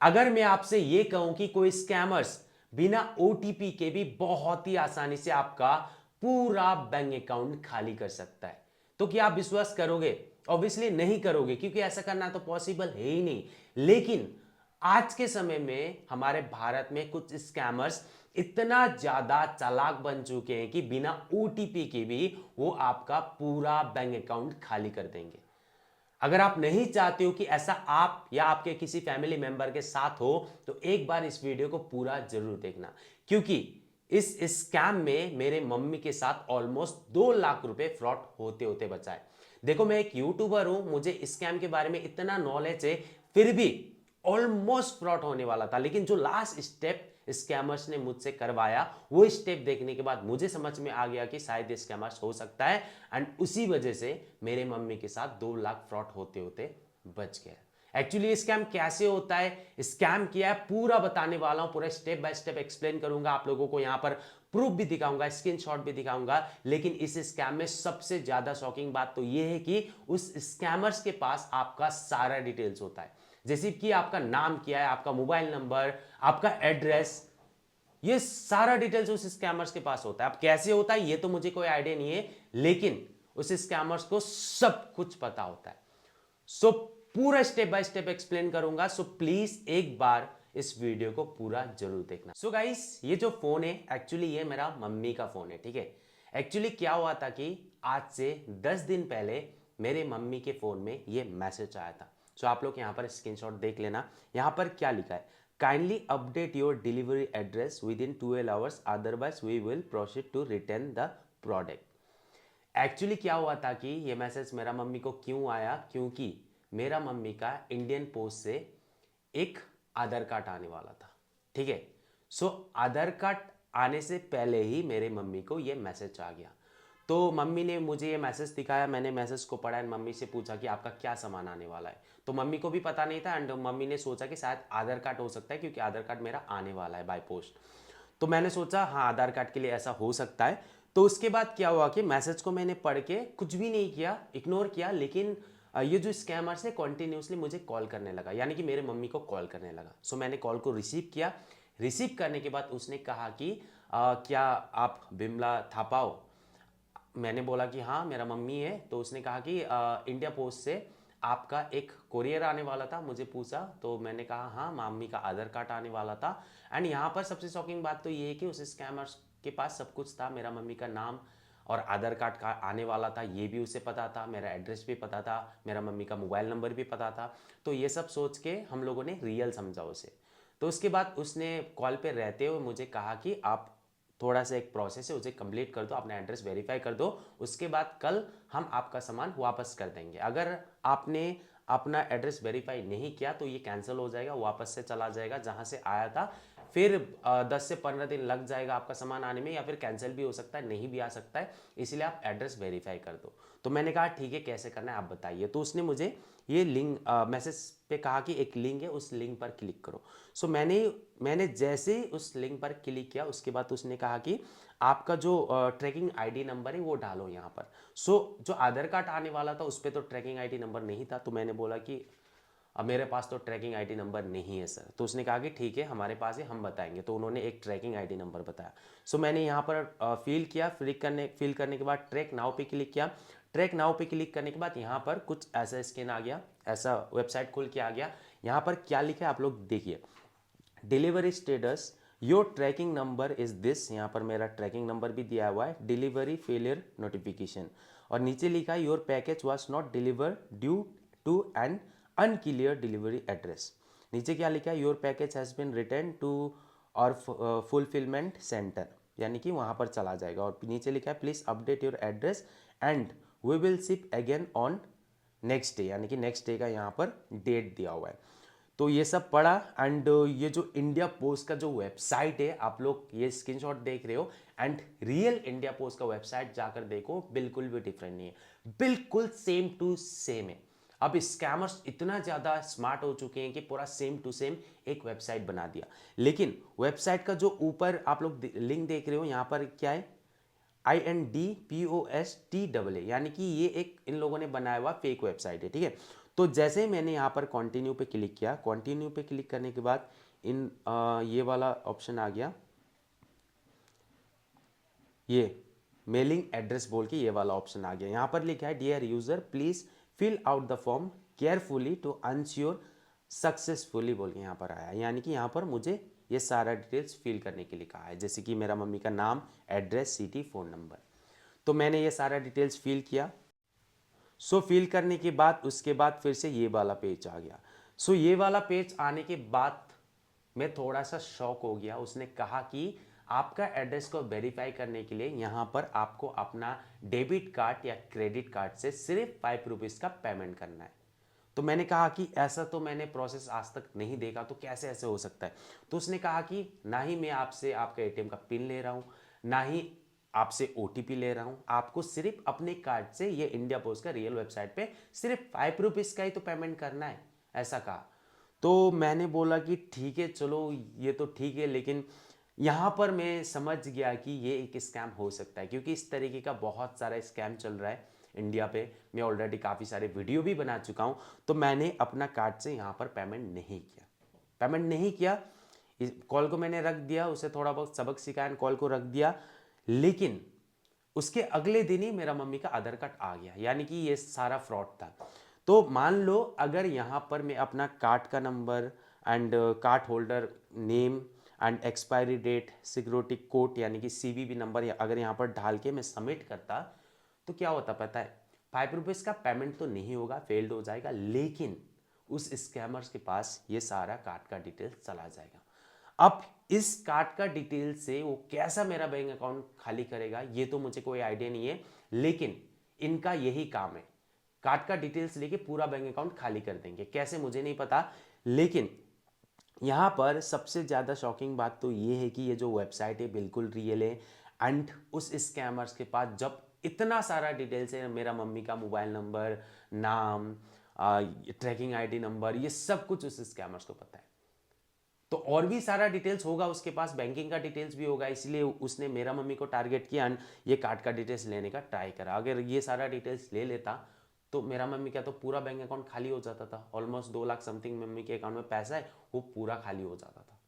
अगर मैं आपसे ये कहूं कि कोई स्कैमर्स बिना ओटीपी के भी बहुत ही आसानी से आपका पूरा बैंक अकाउंट खाली कर सकता है, तो क्या आप विश्वास करोगे? ऑब्वियसली नहीं करोगे, क्योंकि ऐसा करना तो पॉसिबल है ही नहीं। लेकिन आज के समय में हमारे भारत में कुछ स्कैमर्स इतना ज्यादा चालाक बन चुके हैं कि बिना ओटीपी के भी वो आपका पूरा बैंक अकाउंट खाली कर देंगे। अगर आप नहीं चाहते हो कि ऐसा आप या आपके किसी फैमिली मेंबर के साथ हो, तो एक बार इस वीडियो को पूरा जरूर देखना, क्योंकि इस स्कैम में मेरे मम्मी के साथ ऑलमोस्ट 2 लाख रुपए फ्रॉड होते होते बचाए। देखो, मैं एक यूट्यूबर हूं, मुझे स्कैम के बारे में इतना नॉलेज है, फिर भी ऑलमोस्ट फ्रॉड होने वाला था। लेकिन जो लास्ट स्टेप स्कैमर्स ने मुझसे करवाया, वो स्टेप देखने के बाद मुझे समझ में आ गया कि शायद ये स्कैमर्स हो सकता है, एंड उसी वजह से मेरे मम्मी के साथ 2 लाख फ्रॉड होते होते बच गया। एक्चुअली स्कैम कैसे होता है, स्कैम क्या है, पूरा बताने वाला हूं, पूरा स्टेप बाय स्टेप एक्सप्लेन करूंगा आप लोगों को। यहां पर प्रूफ भी दिखाऊंगा, स्क्रीनशॉट भी दिखाऊंगा। लेकिन इस स्कैम में सबसे ज्यादा शॉकिंग बात तो यह है कि उस स्कैमर्स के पास आपका सारा डिटेल्स होता है, जैसे कि आपका नाम क्या है, आपका मोबाइल नंबर, आपका एड्रेस, ये सारा डिटेल्स उस स्कैमर्स के पास होता है। अब कैसे होता है ये तो मुझे कोई आइडिया नहीं है, लेकिन उस स्कैमर्स को सब कुछ पता होता है। सो पूरा स्टेप बाय स्टेप एक्सप्लेन करूंगा, सो प्लीज एक बार इस वीडियो को पूरा जरूर देखना। सो गाइस, ये जो फोन है एक्चुअली ये मेरा मम्मी का फोन है, ठीक है। एक्चुअली क्या हुआ था कि आज से 10 दिन पहले मेरे मम्मी के फोन में ये मैसेज आया था। सो आप लोग यहां पर स्क्रीनशॉट देख लेना। यहां पर क्या लिखा है, kindly update your delivery address within 12 hours, otherwise we will proceed to return the product. Actually क्या हुआ था कि ये मैसेज मेरा मम्मी को क्यों आया, क्योंकि मेरा मम्मी का इंडियन पोस्ट से एक आधार कार्ड आने वाला था, ठीक है। सो आधार कार्ड आने से पहले ही मेरे मम्मी को ये मैसेज आ गया। तो मम्मी ने मुझे ये मैसेज दिखाया, मैंने मैसेज को पढ़ा एंड मम्मी से पूछा कि आपका क्या सामान आने वाला है। तो मम्मी को भी पता नहीं था, एंड मम्मी ने सोचा कि शायद आधार कार्ड हो सकता है, क्योंकि आधार कार्ड मेरा आने वाला है बाय पोस्ट। तो मैंने सोचा हाँ, आधार कार्ड के लिए ऐसा हो सकता है। तो उसके बाद क्या हुआ कि मैसेज को मैंने पढ़ के कुछ भी नहीं किया, इग्नोर किया। लेकिन ये जो स्कैमर से कॉन्टिन्यूसली मुझे कॉल करने लगा, यानी कि मेरे मम्मी को कॉल करने लगा। सो मैंने कॉल को रिसीव किया। रिसीव करने के बाद उसने कहा कि क्या आप बिमला थापा हो? मैंने बोला कि हाँ, मेरा मम्मी है। तो उसने कहा कि इंडिया पोस्ट से आपका एक कोरियर आने वाला था। मुझे पूछा तो मैंने कहा हाँ, मम्मी का आधार कार्ड आने वाला था। एंड यहाँ पर सबसे शॉकिंग बात तो ये है कि उस स्कैमर्स के पास सब कुछ था, मेरा मम्मी का नाम और आधार कार्ड का आने वाला था ये भी उसे पता था, मेरा एड्रेस भी पता था, मेरा मम्मी का मोबाइल नंबर भी पता था। तो ये सब सोच के हम लोगों ने रियल समझा उसे। तो उसके बाद उसने कॉल पे रहते हुए मुझे कहा कि आप थोड़ा सा एक प्रोसेस है, उसे कंप्लीट कर दो, अपना एड्रेस वेरीफाई कर दो, उसके बाद कल हम आपका सामान वापस कर देंगे। अगर आपने अपना एड्रेस वेरीफाई नहीं किया तो ये कैंसिल हो जाएगा, वापस से चला जाएगा जहां से आया था। फिर 10 से 15 दिन लग जाएगा आपका सामान आने में, या फिर कैंसिल भी हो सकता है, नहीं भी आ सकता है। इसलिए आप एड्रेस वेरीफाई कर दो। तो मैंने कहा ठीक है, कैसे करना है आप बताइए। तो उसने मुझे ये लिंक मैसेज पे कहा कि एक लिंक है, उस लिंक पर क्लिक करो। सो मैंने जैसे ही उस लिंक पर क्लिक किया, उसके बाद उसने कहा कि आपका जो ट्रैकिंग आईडी नंबर है वो डालो यहाँ पर। सो जो आधार कार्ड आने वाला था उस पर तो ट्रैकिंग आईडी नंबर नहीं था। तो मैंने बोला कि अब मेरे पास तो ट्रैकिंग आईडी नंबर नहीं है सर। तो उसने कहा कि ठीक है, हमारे पास है, हम बताएंगे। तो उन्होंने एक ट्रैकिंग आईडी नंबर बताया। सो मैंने यहाँ पर फिल करने के बाद ट्रैक नाउ पे क्लिक किया। ट्रैक नाउ पे क्लिक करने के बाद यहाँ पर कुछ ऐसा स्क्रीन आ गया, ऐसा वेबसाइट खुल के आ गया। यहाँ पर क्या लिखा है आप लोग देखिए, delivery status your tracking number is this. यहाँ पर मेरा ट्रैकिंग नंबर भी दिया हुआ है, डिलीवरी फेलियर नोटिफिकेशन। और नीचे लिखा है your package was not deliver due to an unclear delivery address. नीचे क्या लिखा है, your package has been return to our fulfilment centre, यानी कि वहाँ पर चला जाएगा। और नीचे लिखा है please update your address and we will ship again on next day, यानी कि नेक्स्ट डे का यहाँ पर डेट दिया हुआ है। तो ये सब पढ़ा। एंड ये जो इंडिया पोस्ट का जो वेबसाइट है, आप लोग ये स्क्रीनशॉट देख रहे हो, एंड रियल इंडिया पोस्ट का वेबसाइट जाकर देखो, बिल्कुल भी डिफरेंट नहीं है, बिल्कुल सेम टू सेम है। अब स्कैमर्स इतना ज़्यादा स्मार्ट हो चुके हैं कि पूरा सेम टू सेम एक वेबसाइट बना दिया। लेकिन वेबसाइट का जो ऊपर आप लोग लिंक देख रहे हो, यहाँ पर क्या है, INDPOSTAA, यानी कि ये एक इन लोगों ने बनाया हुआ फेक वेबसाइट है, ठीक है। तो जैसे ही मैंने यहाँ पर कंटिन्यू पे क्लिक किया, कंटिन्यू पे क्लिक करने के बाद ये वाला ऑप्शन आ गया, ये मेलिंग एड्रेस बोल के ये वाला ऑप्शन आ गया। यहाँ पर लिखा है dear user please fill out the form carefully to ensure successfully बोल के यहाँ पर आया। यानी कि यहाँ पर मुझे ये सारा डिटेल्स फिल करने के लिए कहा है, जैसे कि मेरा मम्मी का नाम, एड्रेस, सिटी, फ़ोन नंबर। तो मैंने ये सारा डिटेल्स फिल किया। सो फिल करने के बाद उसके बाद फिर से ये वाला पेज आ गया। सो ये वाला पेज आने के बाद मैं थोड़ा सा शॉक हो गया। उसने कहा कि आपका एड्रेस को वेरीफाई करने के लिए यहाँ पर आपको अपना डेबिट कार्ड या क्रेडिट कार्ड से सिर्फ 5 रुपीज़ का पेमेंट करना है। तो मैंने कहा कि ऐसा तो मैंने प्रोसेस आज तक नहीं देखा, तो कैसे ऐसे हो सकता है। तो उसने कहा कि ना ही मैं आपसे आपका एटीएम का पिन ले रहा हूँ, ना ही आपसे ओटीपी ले रहा हूँ, आपको सिर्फ अपने कार्ड से ये इंडिया पोस्ट का रियल वेबसाइट पे सिर्फ 5 रुपीज़ का ही तो पेमेंट करना है, ऐसा कहा। तो मैंने बोला कि ठीक है चलो ये तो ठीक है, लेकिन यहाँ पर मैं समझ गया कि ये एक स्कैम हो सकता है, क्योंकि इस तरीके का बहुत सारा स्कैम चल रहा है इंडिया पे। मैं ऑलरेडी काफ़ी सारे वीडियो भी बना चुका हूँ। तो मैंने अपना कार्ड से यहाँ पर पेमेंट नहीं किया। इस कॉल को मैंने रख दिया, उसे थोड़ा बहुत सबक सिखाया, कॉल को रख दिया। लेकिन उसके अगले दिन ही मेरा मम्मी का आधार कार्ड आ गया, यानी कि ये सारा फ्रॉड था। तो मान लो अगर यहाँ पर मैं अपना कार्ड का number and card holder name and expiry date, security code यानी कि सीवीवी नंबर अगर यहाँ पर डाल के मैं सबमिट करता, तो क्या होता पता है, 5 रुपीज़ का पेमेंट तो नहीं होगा, फेल्ड हो जाएगा, लेकिन उस स्कैमर्स के पास ये सारा कार्ड का डिटेल्स चला जाएगा। अब इस कार्ड का डिटेल से वो कैसा मेरा बैंक अकाउंट खाली करेगा ये तो मुझे कोई आइडिया नहीं है, लेकिन इनका यही काम है, कार्ड का डिटेल्स लेके पूरा बैंक अकाउंट खाली कर देंगे। कैसे मुझे नहीं पता, लेकिन यहाँ पर सबसे ज़्यादा शॉकिंग बात तो ये है कि ये जो वेबसाइट है बिल्कुल रियल है। एंड उस स्कैमर्स के पास जब इतना सारा डिटेल्स है, मेरा मम्मी का मोबाइल नंबर, नाम, ट्रैकिंग आईडी नंबर, ये सब कुछ उस स्कैमर्स को पता है। तो और भी सारा डिटेल्स होगा उसके पास, बैंकिंग का डिटेल्स भी होगा, इसलिए उसने मेरा मम्मी को टारगेट किया एंड ये कार्ड का डिटेल्स लेने का ट्राई करा। अगर ये सारा डिटेल्स ले लेता तो मेरा मम्मी का तो पूरा बैंक अकाउंट खाली हो जाता था। ऑलमोस्ट 2 लाख समथिंग मम्मी के अकाउंट में पैसा है, वो पूरा खाली हो जाता था।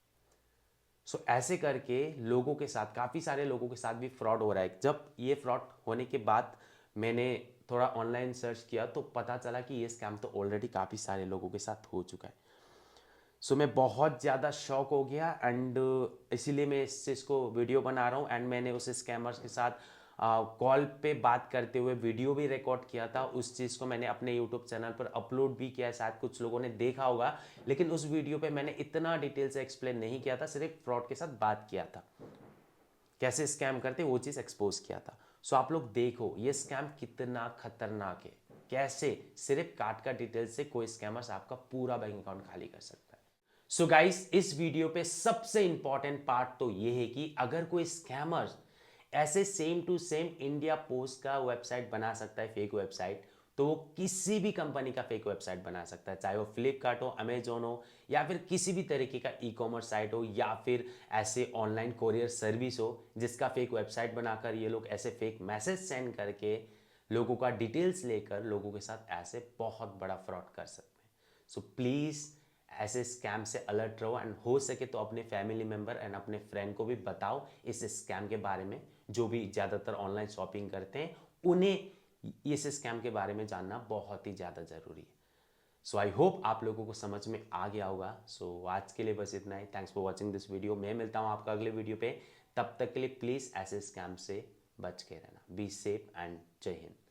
सो ऐसे करके लोगों के साथ, काफ़ी सारे लोगों के साथ भी फ्रॉड हो रहा है। जब ये फ्रॉड होने के बाद मैंने थोड़ा ऑनलाइन सर्च किया तो पता चला कि ये स्कैम तो ऑलरेडी काफ़ी सारे लोगों के साथ हो चुका है। सो मैं बहुत ज़्यादा शॉक हो गया एंड इसीलिए मैं इस चीज़ को वीडियो बना रहा हूँ। एंड मैंने उस स्कैमर्स के साथ कॉल पे बात करते हुए वीडियो भी रिकॉर्ड किया था। उस चीज़ को मैंने अपने यूट्यूब चैनल पर अपलोड भी किया है, शायद कुछ लोगों ने देखा होगा, लेकिन उस वीडियो पे मैंने इतना डिटेल से एक्सप्लेन नहीं किया था, सिर्फ फ्रॉड के साथ बात किया था, कैसे स्कैम करते वो चीज़ एक्सपोज किया था। सो आप लोग देखो ये स्कैम कितना खतरनाक है, कैसे सिर्फ कार्ड का डिटेल से कोई स्कैमर्स आपका पूरा बैंक अकाउंट खाली कर सकता है। सो गाइस इस वीडियो पे सबसे इंपॉर्टेंट पार्ट तो ये है कि अगर कोई स्कैमर ऐसे same to same India post का वेबसाइट बना सकता है, फेक वेबसाइट, तो वो किसी भी कंपनी का फेक वेबसाइट बना सकता है, चाहे वो फ्लिपकार्ट हो, अमेजोन हो, या फिर किसी भी तरीके का ई कॉमर्स साइट हो, या फिर ऐसे ऑनलाइन कोरियर सर्विस हो जिसका फेक वेबसाइट बनाकर ये लोग ऐसे फेक मैसेज सेंड करके लोगों का डिटेल्स लेकर लोगों के साथ ऐसे बहुत बड़ा फ्रॉड कर सकते हैं। सो प्लीज़ ऐसे स्कैम से अलर्ट रहो एंड हो सके तो अपने फैमिली मेंबर एंड अपने फ्रेंड को भी बताओ इस स्कैम के बारे में। जो भी ज़्यादातर ऑनलाइन शॉपिंग करते हैं उन्हें इस स्कैम के बारे में जानना बहुत ही ज़्यादा ज़रूरी है। सो आई होप आप लोगों को समझ में आ गया होगा। सो आज के लिए बस इतना ही। Thanks for watching this video. मैं मिलता हूँ आपका अगले वीडियो पे, तब तक के लिए प्लीज़ ऐसे स्कैम से बच के रहना। बी सेफ एंड जय हिंद।